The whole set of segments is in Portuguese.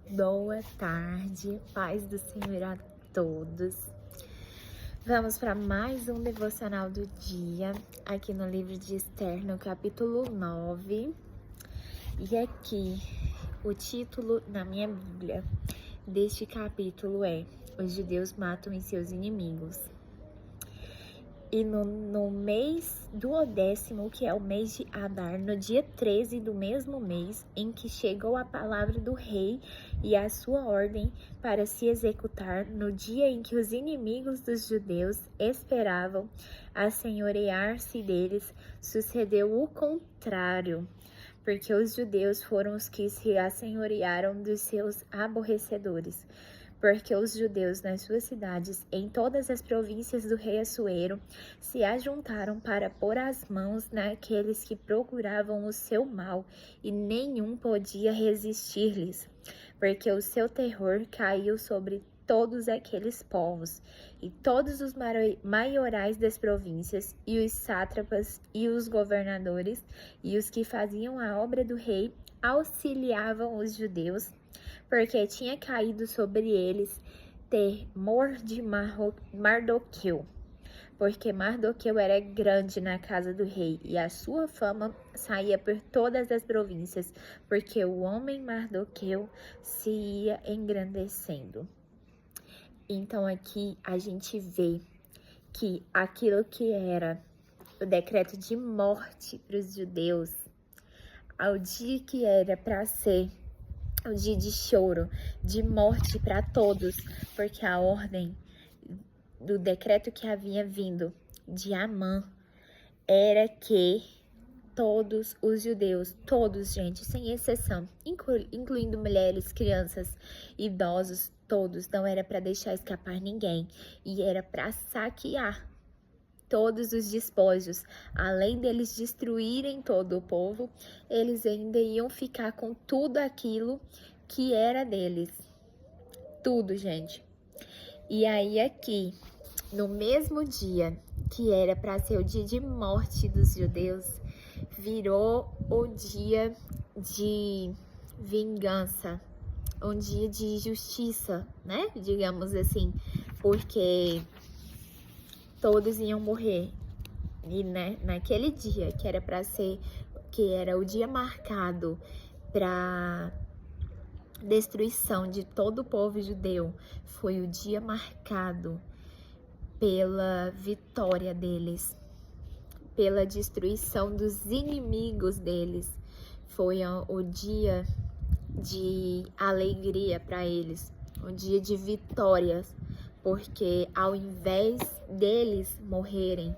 Boa tarde, paz do Senhor a todos. Vamos para mais um devocional do dia, aqui no livro de Esther, no capítulo 9. E aqui, o título na minha Bíblia deste capítulo é: Os judeus matam os seus inimigos. E no mês do 10º, que é o mês de Adar, no dia 13 do mesmo mês, em que chegou a palavra do rei e a sua ordem para se executar, no dia em que os inimigos dos judeus esperavam assenhorear-se deles, sucedeu o contrário, porque os judeus foram os que se assenhorearam dos seus aborrecedores. Porque os judeus nas suas cidades, em todas as províncias do rei Assuero, se ajuntaram para pôr as mãos naqueles que procuravam o seu mal, e nenhum podia resistir-lhes, porque o seu terror caiu sobre todos aqueles povos, e todos os maiorais das províncias, e os sátrapas, e os governadores, e os que faziam a obra do rei, auxiliavam os judeus, porque tinha caído sobre eles temor de Mardoqueu, porque Mardoqueu era grande na casa do rei, e a sua fama saía por todas as províncias, porque o homem Mardoqueu se ia engrandecendo. Então aqui a gente vê que aquilo que era o decreto de morte para os judeus, ao dia que era para ser o dia de choro, de morte para todos, porque a ordem do decreto que havia vindo de Amã era que todos os judeus, todos, gente, sem exceção, incluindo mulheres, crianças, idosos, todos, não era para deixar escapar ninguém, e era para saquear todos os despojos. Além deles destruírem todo o povo, eles ainda iam ficar com tudo aquilo que era deles. Tudo, gente. E aí aqui, no mesmo dia que era para ser o dia de morte dos judeus, virou o dia de vingança, um dia de justiça, né? Digamos assim, porque todos iam morrer. E naquele dia que era para ser, que era o dia marcado para destruição de todo o povo judeu, foi o dia marcado pela vitória deles, pela destruição dos inimigos deles. Foi o dia de alegria para eles, um dia de vitórias, porque ao invés deles morrerem,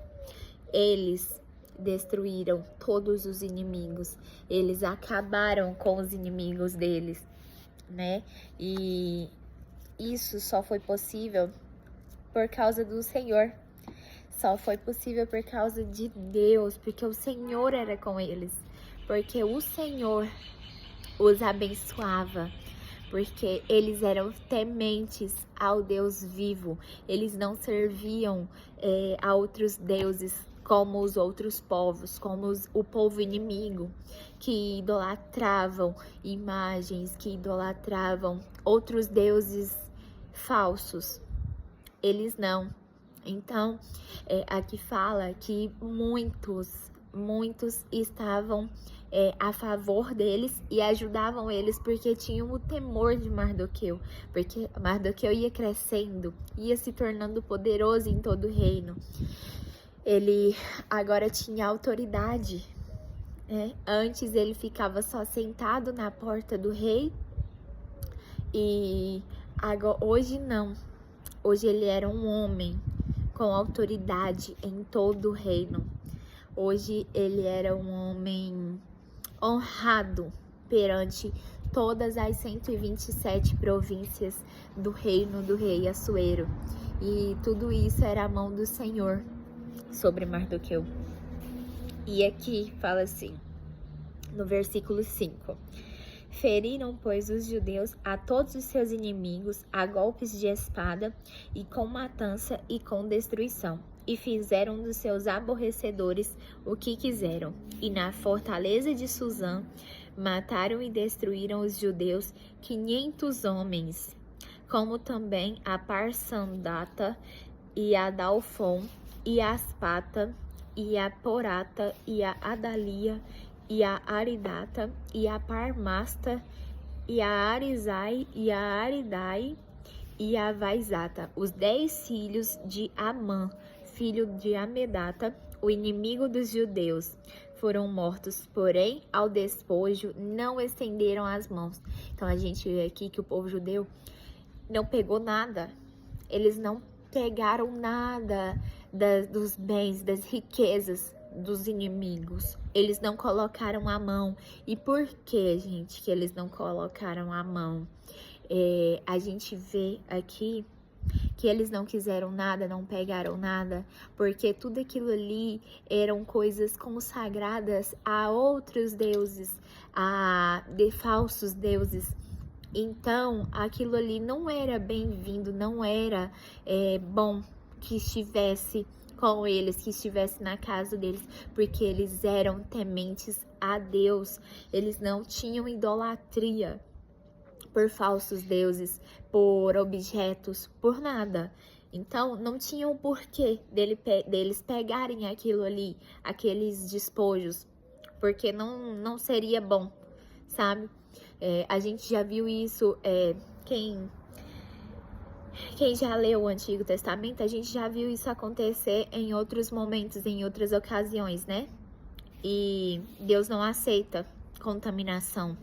eles destruíram todos os inimigos, eles acabaram com os inimigos deles, né? E isso só foi possível por causa do Senhor, só foi possível por causa de Deus, porque o Senhor era com eles, porque o Senhor os abençoava, porque eles eram tementes ao Deus vivo, eles não serviam a outros deuses como os outros povos, como o povo inimigo, que idolatravam imagens, que idolatravam outros deuses falsos. Eles não. Então, aqui fala que muitos estavam a favor deles e ajudavam eles porque tinham o temor de Mardoqueu, porque Mardoqueu ia crescendo, ia se tornando poderoso em todo o reino. Ele agora tinha autoridade, né? Antes ele ficava só sentado na porta do rei, e agora, hoje não. Hoje ele era um homem com autoridade em todo o reino. Hoje ele era um homem honrado perante todas as 127 províncias do reino do rei Assuero. E tudo isso era a mão do Senhor sobre Mardoqueu. E aqui fala assim, no versículo 5: Feriram, pois, os judeus a todos os seus inimigos a golpes de espada e com matança e com destruição, e fizeram dos seus aborrecedores o que quiseram. E na fortaleza de Suzã mataram e destruíram os judeus 500 homens, como também a Parsandata, e a Dalfon, e a Aspata, e a Porata, e a Adalia, e a Aridata, e a Parmasta, e a Arizai, e a Aridai, e a Vaizata, os 10 filhos de Amã, filho de Amedata, o inimigo dos judeus. Foram mortos, porém, ao despojo, não estenderam as mãos. Então, a gente vê aqui que o povo judeu não pegou nada. Eles não pegaram nada dos bens, das riquezas dos inimigos. Eles não colocaram a mão. E por que, gente, que eles não colocaram a mão? A gente vê aqui que eles não quiseram nada, não pegaram nada, porque tudo aquilo ali eram coisas consagradas a outros deuses, de falsos deuses. Então, aquilo ali não era bem-vindo, não era bom que estivesse com eles, que estivesse na casa deles, porque eles eram tementes a Deus, eles não tinham idolatria por falsos deuses, por objetos, por nada. Então, não tinha o porquê deles pegarem aquilo ali, aqueles despojos, porque não seria bom, sabe? A gente já viu isso, quem já leu o Antigo Testamento, a gente já viu isso acontecer em outros momentos, em outras ocasiões, né? E Deus não aceita contaminação.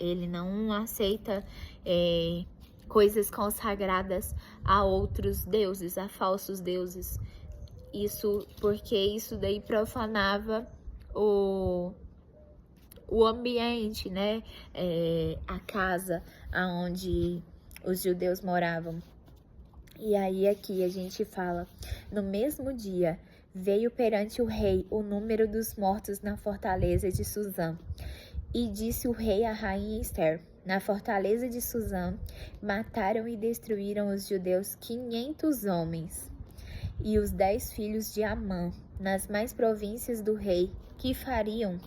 Ele não aceita coisas consagradas a outros deuses, a falsos deuses. Isso porque isso daí profanava o ambiente, né? A casa onde os judeus moravam. E aí aqui a gente fala, no mesmo dia veio perante o rei o número dos mortos na fortaleza de Suzã. E disse o rei à rainha Ester, na fortaleza de Suzã, mataram e destruíram os judeus 500 homens. E os 10 filhos de Amã, nas mais províncias do rei, que fariam?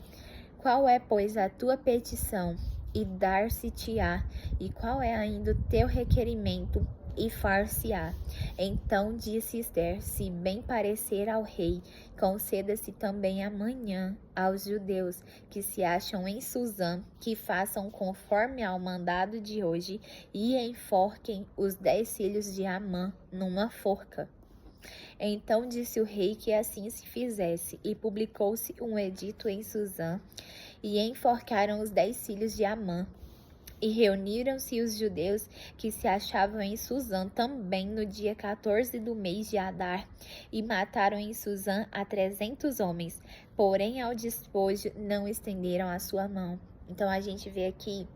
Qual é, pois, a tua petição? E dar-se-te-á. E qual é ainda o teu requerimento? E far-se-á. Então disse Ester, se bem parecer ao rei, conceda-se também amanhã aos judeus que se acham em Suzã, que façam conforme ao mandado de hoje e enforquem os 10 filhos de Amã numa forca. Então disse o rei que assim se fizesse, e publicou-se um edito em Suzã, e enforcaram os 10 filhos de Amã. E reuniram-se os judeus que se achavam em Suzã também no dia 14 do mês de Adar, e mataram em Suzã a 300 homens, porém ao despojo não estenderam a sua mão. Então a gente vê aqui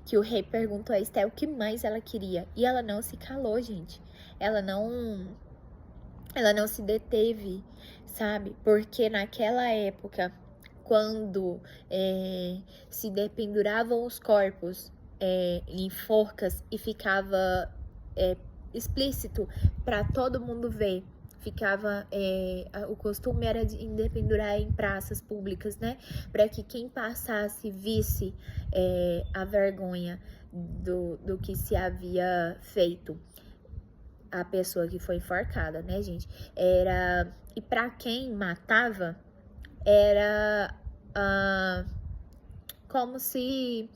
que o rei perguntou a Ester o que mais ela queria, e ela não se calou, gente. Ela não se deteve, sabe? Porque naquela época, quando se dependuravam os corpos em forcas e ficava explícito para todo mundo ver, ficava o costume era de dependurar em praças públicas, né? Para que quem passasse visse a vergonha do que se havia feito. A pessoa que foi enforcada, né, gente? E para quem matava, era como se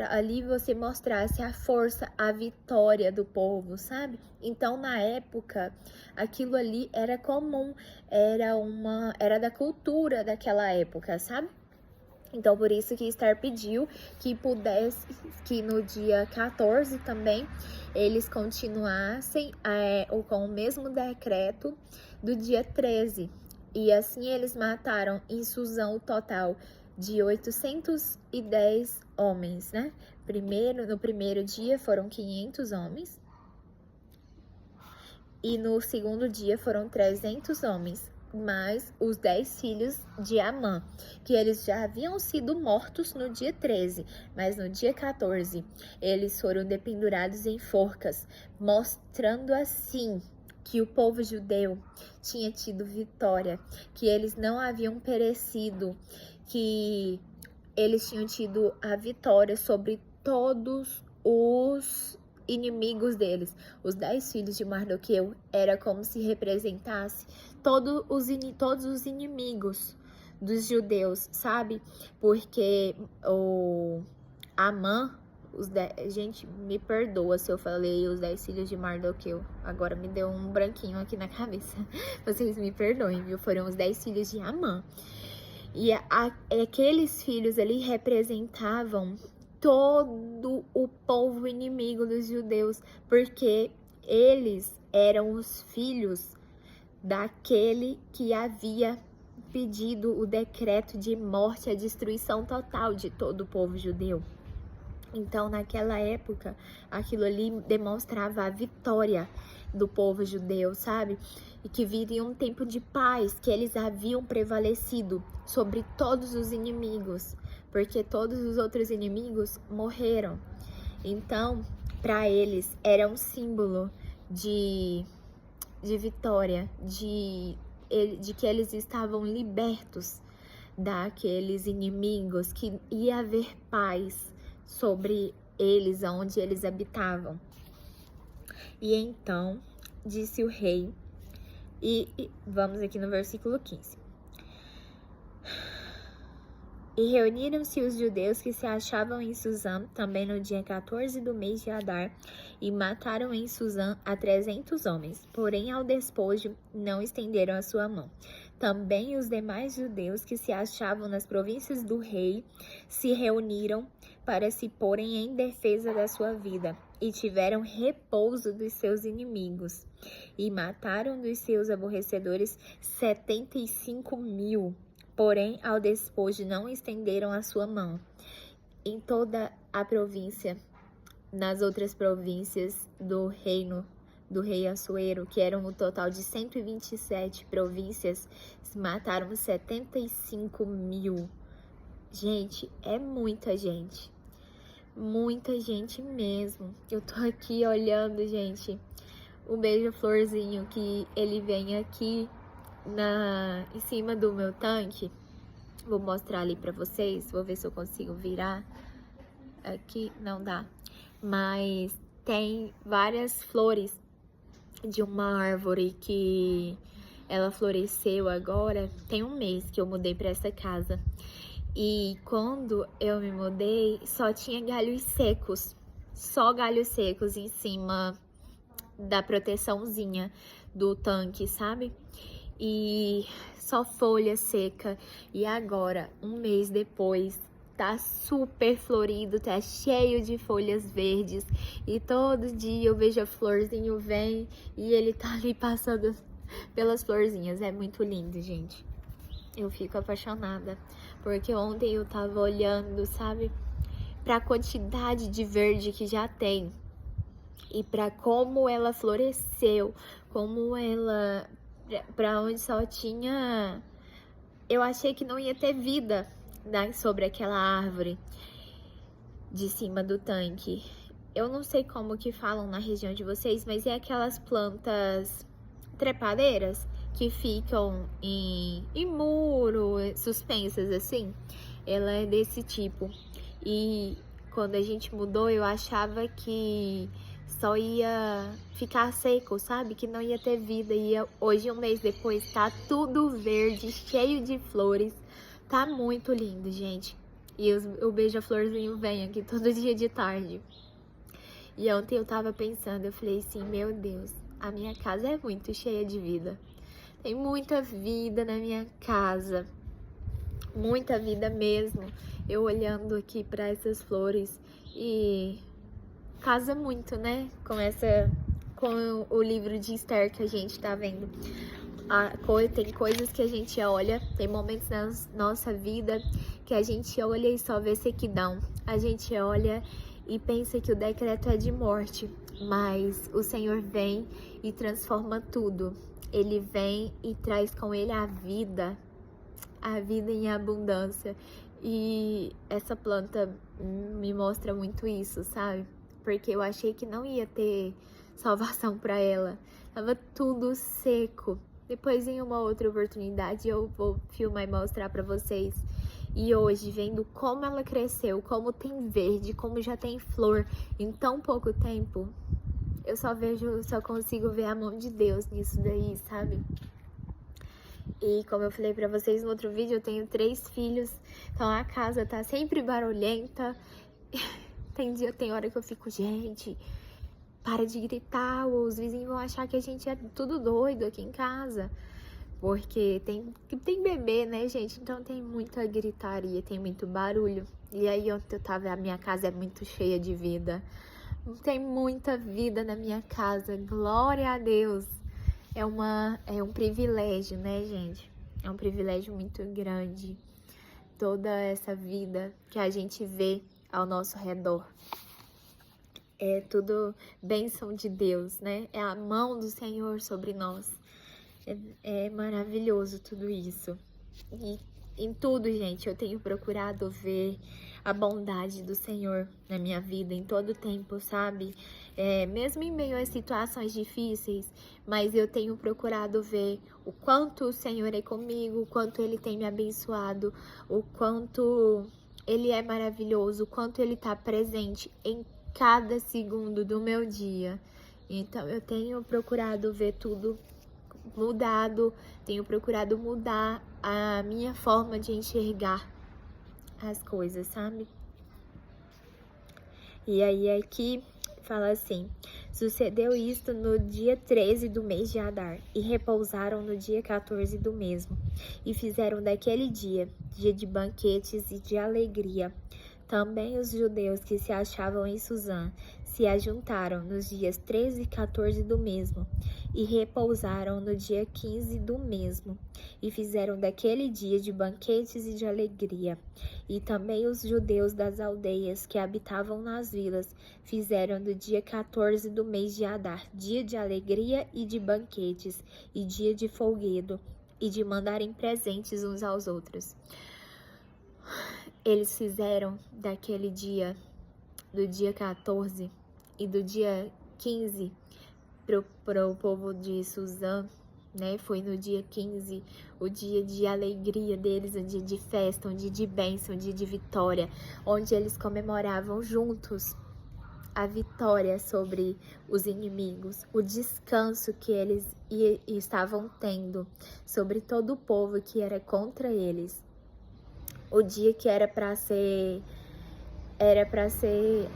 ali você mostrasse a força, a vitória do povo, sabe? Então, na época, aquilo ali era comum, era da cultura daquela época, sabe? Então, por isso que Ester pediu que que no dia 14 também, eles continuassem com o mesmo decreto do dia 13. E assim eles mataram em Suzã o total de 810 homens, né? No primeiro dia foram 500 homens. E no segundo dia foram 300 homens. Mais os 10 filhos de Amã, que eles já haviam sido mortos no dia 13, mas no dia 14 eles foram dependurados em forcas, mostrando assim que o povo judeu tinha tido vitória, que eles não haviam perecido, que eles tinham tido a vitória sobre todos os inimigos deles. Os 10 filhos de Mardoqueu era como se representasse todos os inimigos dos judeus, sabe? Porque o Amã, gente, me perdoa se eu falei os 10 filhos de Mardoqueu. Agora me deu um branquinho aqui na cabeça. Vocês me perdoem, viu? Foram os 10 filhos de Amã. E aqueles filhos ali representavam todo o povo inimigo dos judeus, porque eles eram os filhos daquele que havia pedido o decreto de morte, a destruição total de todo o povo judeu. Então, naquela época, aquilo ali demonstrava a vitória do povo judeu, sabe? E que viria um tempo de paz, que eles haviam prevalecido sobre todos os inimigos, porque todos os outros inimigos morreram. Então, para eles, era um símbolo de vitória, de que eles estavam libertos daqueles inimigos, que ia haver paz sobre eles, onde eles habitavam. E então, disse o rei, e vamos aqui no versículo 15. E reuniram-se os judeus que se achavam em Suzã, também no dia 14 do mês de Adar, e mataram em Suzã a 300 homens, porém ao despojo não estenderam a sua mão. Também os demais judeus que se achavam nas províncias do rei se reuniram para se porem em defesa da sua vida, e tiveram repouso dos seus inimigos, e mataram dos seus aborrecedores 75.000. Porém, ao despojo não estenderam a sua mão. Em toda a província, nas outras províncias do reino do rei Assuero, que eram um total de 127 províncias, mataram 75.000. Gente, é muita gente. Muita gente mesmo. Eu tô aqui olhando, gente, o beija-florzinho que ele vem aqui em cima do meu tanque. Vou mostrar ali pra vocês. Vou ver se eu consigo virar aqui. Não dá. Mas tem várias flores de uma árvore que ela floresceu agora. Tem um mês que eu mudei pra essa casa. E quando eu me mudei, só tinha galhos secos. Só galhos secos em cima da proteçãozinha do tanque, sabe? E só folha seca. E agora, um mês depois, tá super florido, tá cheio de folhas verdes. E todo dia eu vejo a florzinho vem e ele tá ali passando pelas florzinhas. É muito lindo, gente. Eu fico apaixonada, porque ontem eu tava olhando, sabe, pra quantidade de verde que já tem. E pra como ela floresceu, como ela... Pra onde só tinha... Eu achei que não ia ter vida, né, sobre aquela árvore de cima do tanque. Eu não sei como que falam na região de vocês, mas é aquelas plantas trepadeiras que ficam em muro, suspensas assim. Ela é desse tipo. E quando a gente mudou, eu achava que só ia ficar seco, sabe? Que não ia ter vida. E hoje, um mês depois, tá tudo verde, cheio de flores. Tá muito lindo, gente. E o beija-florzinho vem aqui todo dia de tarde. E ontem eu tava pensando, eu falei assim, meu Deus, a minha casa é muito cheia de vida. Tem muita vida na minha casa. Muita vida mesmo. Eu olhando aqui pra essas flores e... casa muito, né? Com o livro de Esther que a gente tá vendo. Tem coisas que a gente olha, tem momentos na nossa vida que a gente olha e só vê sequidão. A gente olha e pensa que o decreto é de morte, mas o Senhor vem e transforma tudo. Ele vem e traz com ele a vida em abundância. E essa planta me mostra muito isso, sabe? Porque eu achei que não ia ter salvação para ela. Tava tudo seco. Depois, em uma outra oportunidade, eu vou filmar e mostrar para vocês. E hoje, vendo como ela cresceu, como tem verde, como já tem flor em tão pouco tempo, eu só consigo ver a mão de Deus nisso daí, sabe? E como eu falei pra vocês no outro vídeo, eu tenho 3 filhos, então a casa tá sempre barulhenta. Tem hora que eu fico, gente, para de gritar, os vizinhos vão achar que a gente é tudo doido aqui em casa. Porque tem bebê, né, gente? Então tem muita gritaria, tem muito barulho. E aí onde eu tava, a minha casa é muito cheia de vida. Tem muita vida na minha casa, glória a Deus. É um privilégio, né, gente? É um privilégio muito grande. Toda essa vida que a gente vê ao nosso redor. É tudo bênção de Deus, né? É a mão do Senhor sobre nós. É maravilhoso tudo isso. E em tudo, gente, eu tenho procurado ver a bondade do Senhor na minha vida em todo tempo, sabe? Mesmo em meio a situações difíceis, mas eu tenho procurado ver o quanto o Senhor é comigo, o quanto Ele tem me abençoado, o quanto Ele é maravilhoso, o quanto Ele está presente em cada segundo do meu dia. Então, eu tenho procurado ver tudo mudado, tenho procurado mudar a minha forma de enxergar as coisas, sabe? E aí aqui fala assim: sucedeu isto no dia 13 do mês de Adar, e repousaram no dia 14 do mesmo, e fizeram daquele dia de banquetes e de alegria. Também os judeus que se achavam em Susã se ajuntaram nos dias 13 e 14 do mesmo, e repousaram no dia 15 do mesmo, e fizeram daquele dia de banquetes e de alegria. E também os judeus das aldeias que habitavam nas vilas fizeram do dia 14 do mês de Adar dia de alegria e de banquetes, e dia de folguedo, e de mandarem presentes uns aos outros. Eles fizeram daquele dia, do dia 14 e do dia 15 para o povo de Susã, né? Foi no dia 15, o dia de alegria deles, o dia de festa, um dia de bênção, um dia de vitória, onde eles comemoravam juntos a vitória sobre os inimigos, o descanso que eles estavam tendo sobre todo o povo que era contra eles. O dia que era para ser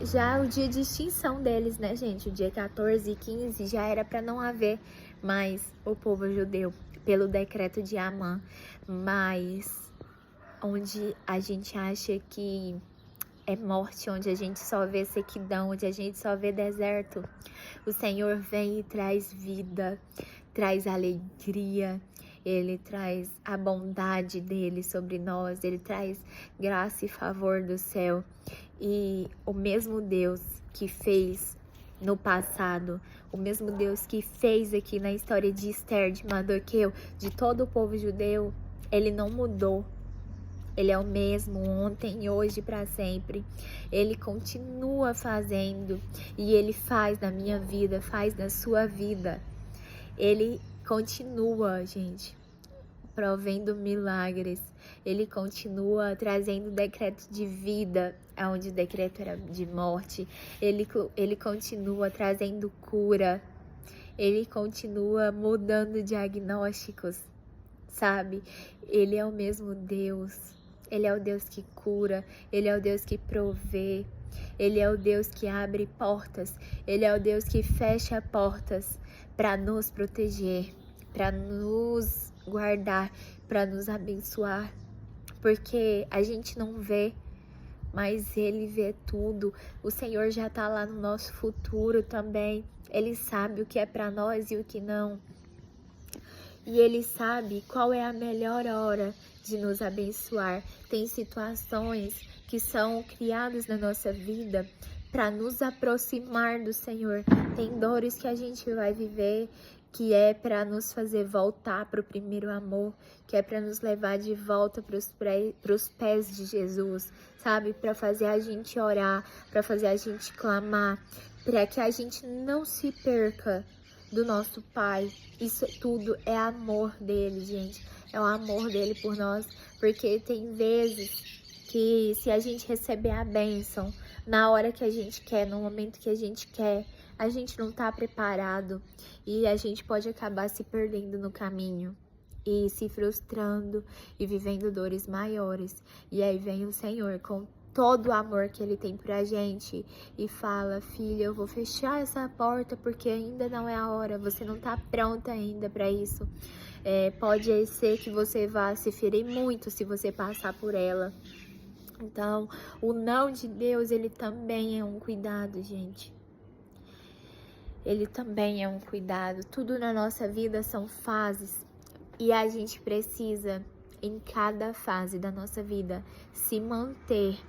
já o dia de extinção deles, né, gente? O dia 14 e 15 já era para não haver mais o povo judeu pelo decreto de Amã. Mas onde a gente acha que é morte, onde a gente só vê sequidão, onde a gente só vê deserto, o Senhor vem e traz vida, traz alegria. Ele traz a bondade dele sobre nós, ele traz graça e favor do céu. E o mesmo Deus que fez no passado, o mesmo Deus que fez aqui na história de Esther, de Mardoqueu, de todo o povo judeu, ele não mudou. Ele é o mesmo ontem, hoje, para sempre. Ele continua fazendo e ele faz na minha vida, faz na sua vida. Ele continua, gente, provendo milagres. Ele continua trazendo decreto de vida, onde o decreto era de morte. Ele continua trazendo cura. Ele continua mudando diagnósticos, sabe? Ele é o mesmo Deus. Ele é o Deus que cura. Ele é o Deus que provê. Ele é o Deus que abre portas. Ele é o Deus que fecha portas para nos proteger, para nos guardar, para nos abençoar, porque a gente não vê, mas Ele vê tudo. O Senhor já está lá no nosso futuro também. Ele sabe o que é para nós e o que não. E Ele sabe qual é a melhor hora de nos abençoar. Tem situações que são criadas na nossa vida para nos aproximar do Senhor. Tem dores que a gente vai viver que é para nos fazer voltar para o primeiro amor, que é para nos levar de volta para os pés de Jesus, sabe? Para fazer a gente orar, para fazer a gente clamar, para que a gente não se perca do nosso Pai. Isso tudo é amor dele, gente. É o amor dele por nós, porque tem vezes que se a gente receber a bênção na hora que a gente quer, no momento que a gente quer, a gente não tá preparado e a gente pode acabar se perdendo no caminho e se frustrando e vivendo dores maiores. E aí vem o Senhor com todo o amor que ele tem pra gente e fala: filha, eu vou fechar essa porta porque ainda não é a hora, você não tá pronta ainda pra isso. Pode ser que você vá se ferir muito se você passar por ela. Então, o não de Deus, ele também é um cuidado, gente. Ele também é um cuidado. Tudo na nossa vida são fases. E a gente precisa, em cada fase da nossa vida, se manter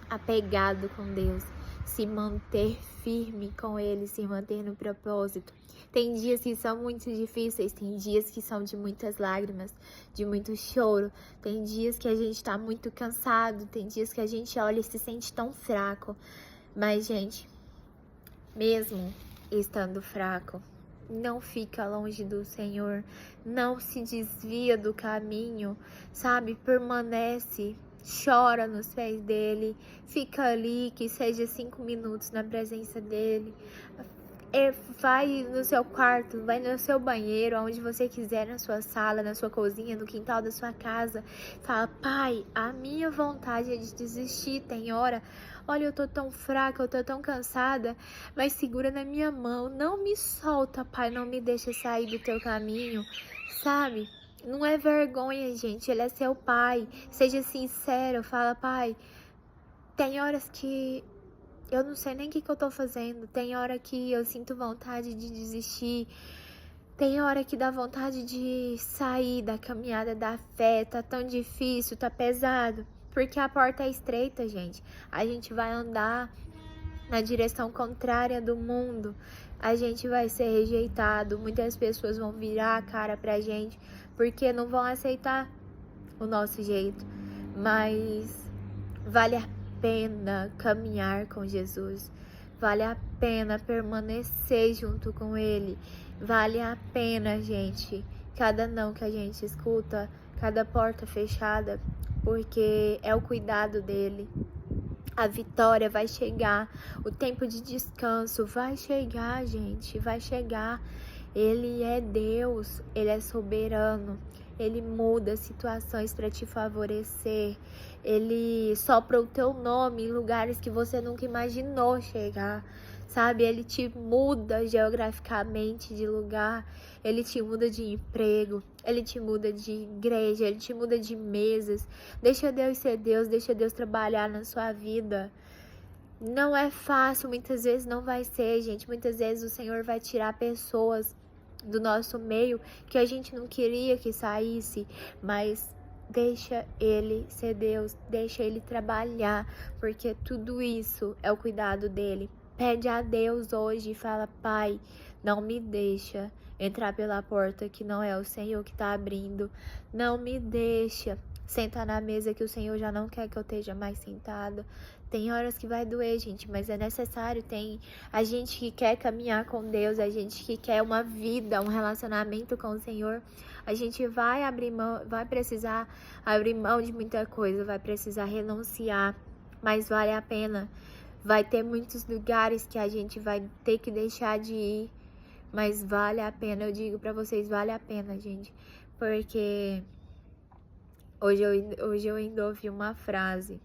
apegado com Deus, se manter firme com Ele, se manter no propósito. Tem dias que são muito difíceis, tem dias que são de muitas lágrimas, de muito choro, tem dias que a gente tá muito cansado, tem dias que a gente olha e se sente tão fraco. Mas, gente, mesmo estando fraco, não fica longe do Senhor, não se desvia do caminho, sabe? Permanece, chora nos pés dele, fica ali, que seja 5 minutos na presença dele. Vai no seu quarto, vai no seu banheiro, aonde você quiser, na sua sala, na sua cozinha, no quintal da sua casa. Fala: Pai, a minha vontade é de desistir, tem hora. Olha, eu tô tão fraca, eu tô tão cansada, mas segura na minha mão. Não me solta, Pai, não me deixa sair do teu caminho, sabe? Não é vergonha, gente, ele é seu Pai. Seja sincero, fala: Pai, tem horas que eu não sei nem o que eu tô fazendo. Tem hora que eu sinto vontade de desistir. Tem hora que dá vontade de sair da caminhada da fé. Tá tão difícil, tá pesado. Porque a porta é estreita, gente. A gente vai andar na direção contrária do mundo. A gente vai ser rejeitado. Muitas pessoas vão virar a cara pra gente porque não vão aceitar o nosso jeito. Mas vale a pena caminhar com Jesus, vale a pena permanecer junto com Ele, vale a pena, gente, cada não que a gente escuta, cada porta fechada, porque é o cuidado dele. A vitória vai chegar, o tempo de descanso vai chegar, gente, vai chegar. Ele é Deus, Ele é soberano. Ele muda situações para te favorecer. Ele sopra o teu nome em lugares que você nunca imaginou chegar, sabe? Ele te muda geograficamente de lugar. Ele te muda de emprego. Ele te muda de igreja. Ele te muda de mesas. Deixa Deus ser Deus. Deixa Deus trabalhar na sua vida. Não é fácil, muitas vezes não vai ser, gente. Muitas vezes o Senhor vai tirar pessoas do nosso meio que a gente não queria que saísse, mas deixa Ele ser Deus, deixa Ele trabalhar, porque tudo isso é o cuidado dele. Pede a Deus hoje e fala: Pai, não me deixa entrar pela porta que não é o Senhor que está abrindo, não me deixa sentar na mesa que o Senhor já não quer que eu esteja mais sentada. Tem horas que vai doer, gente, mas é necessário. Tem a gente que quer caminhar com Deus, a gente que quer uma vida, um relacionamento com o Senhor. A gente vai abrir mão, vai precisar abrir mão de muita coisa, vai precisar renunciar, mas vale a pena. Vai ter muitos lugares que a gente vai ter que deixar de ir, mas vale a pena. Eu digo pra vocês, vale a pena, gente, porque hoje eu ainda ouvi uma frase: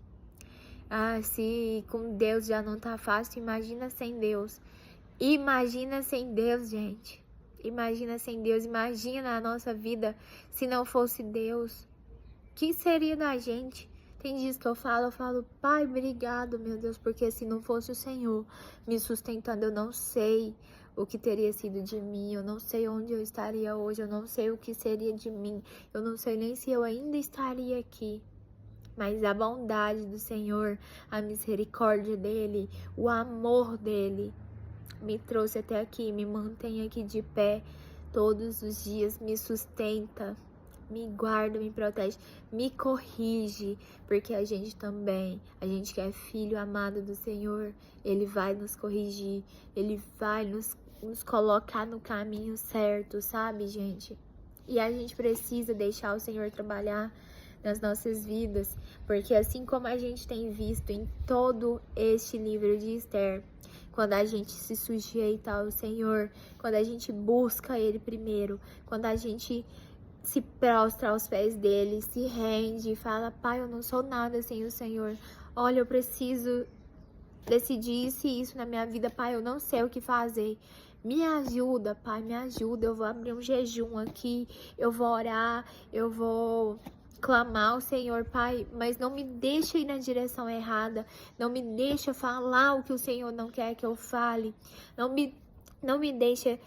ah, se com Deus já não tá fácil, imagina sem Deus. Imagina sem Deus, gente. Imagina sem Deus, imagina a nossa vida se não fosse Deus. O que seria da gente? Tem dias que eu falo: Pai, obrigado, meu Deus, porque se não fosse o Senhor me sustentando, eu não sei o que teria sido de mim, eu não sei onde eu estaria hoje, eu não sei o que seria de mim, eu não sei nem se eu ainda estaria aqui. Mas a bondade do Senhor, a misericórdia dele, o amor dele me trouxe até aqui, me mantém aqui de pé todos os dias, me sustenta, me guarda, me protege, me corrige, porque a gente que é filho amado do Senhor, Ele vai nos corrigir, Ele vai nos nos colocar no caminho certo, sabe, gente? E a gente precisa deixar o Senhor trabalhar nas nossas vidas, porque assim como a gente tem visto em todo este livro de Esther, quando a gente se sujeita ao Senhor, quando a gente busca Ele primeiro, quando a gente se prostra aos pés dele, se rende e fala: Pai, eu não sou nada sem o Senhor. Olha, eu preciso decidir isso na minha vida, Pai, eu não sei o que fazer. Me ajuda, Pai, me ajuda. Eu vou abrir um jejum aqui, eu vou orar, eu vou clamar ao Senhor, Pai, mas não me deixa ir na direção errada, não me deixa falar o que o Senhor não quer que eu fale, não me deixa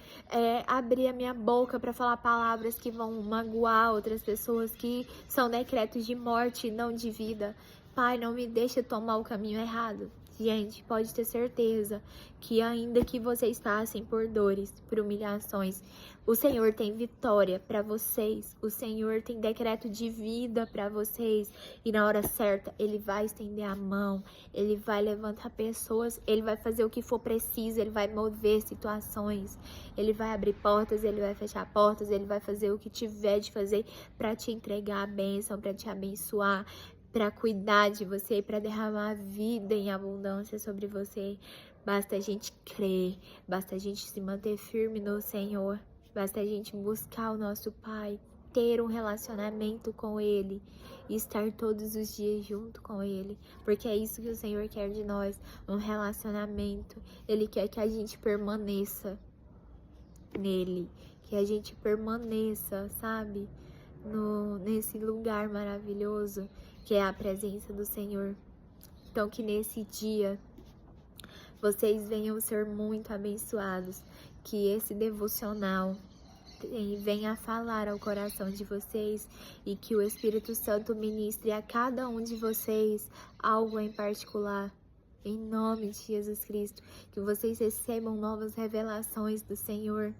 abrir a minha boca para falar palavras que vão magoar outras pessoas, que são decretos de morte, não de vida. Pai, não me deixa tomar o caminho errado. Gente, pode ter certeza que ainda que vocês passem por dores, por humilhações, o Senhor tem vitória para vocês. O Senhor tem decreto de vida para vocês. E na hora certa, Ele vai estender a mão, Ele vai levantar pessoas, Ele vai fazer o que for preciso, Ele vai mover situações, Ele vai abrir portas, Ele vai fechar portas, Ele vai fazer o que tiver de fazer para te entregar a bênção, para te abençoar, para cuidar de você, para derramar vida em abundância sobre você. Basta a gente crer, basta a gente se manter firme no Senhor, basta a gente buscar o nosso Pai, ter um relacionamento com Ele e estar todos os dias junto com Ele, porque é isso que o Senhor quer de nós, um relacionamento. Ele quer que a gente permaneça nele, que a gente permaneça, sabe? Nesse lugar maravilhoso que é a presença do Senhor. Então que nesse dia vocês venham ser muito abençoados, que esse devocional venha falar ao coração de vocês e que o Espírito Santo ministre a cada um de vocês algo em particular. Em nome de Jesus Cristo, que vocês recebam novas revelações do Senhor,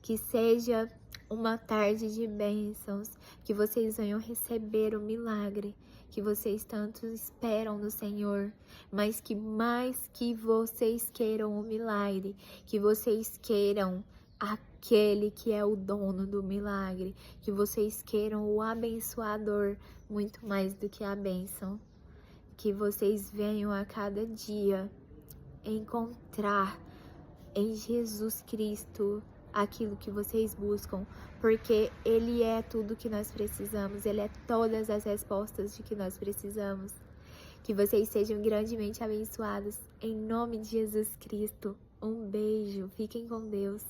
que seja uma tarde de bênçãos, que vocês venham receber o milagre que vocês tanto esperam no Senhor, mas que mais que vocês queiram o milagre, que vocês queiram aquele que é o dono do milagre, que vocês queiram o abençoador muito mais do que a bênção, que vocês venham a cada dia encontrar em Jesus Cristo aquilo que vocês buscam, porque Ele é tudo que nós precisamos, Ele é todas as respostas de que nós precisamos. Que vocês sejam grandemente abençoados, em nome de Jesus Cristo. Um beijo, fiquem com Deus.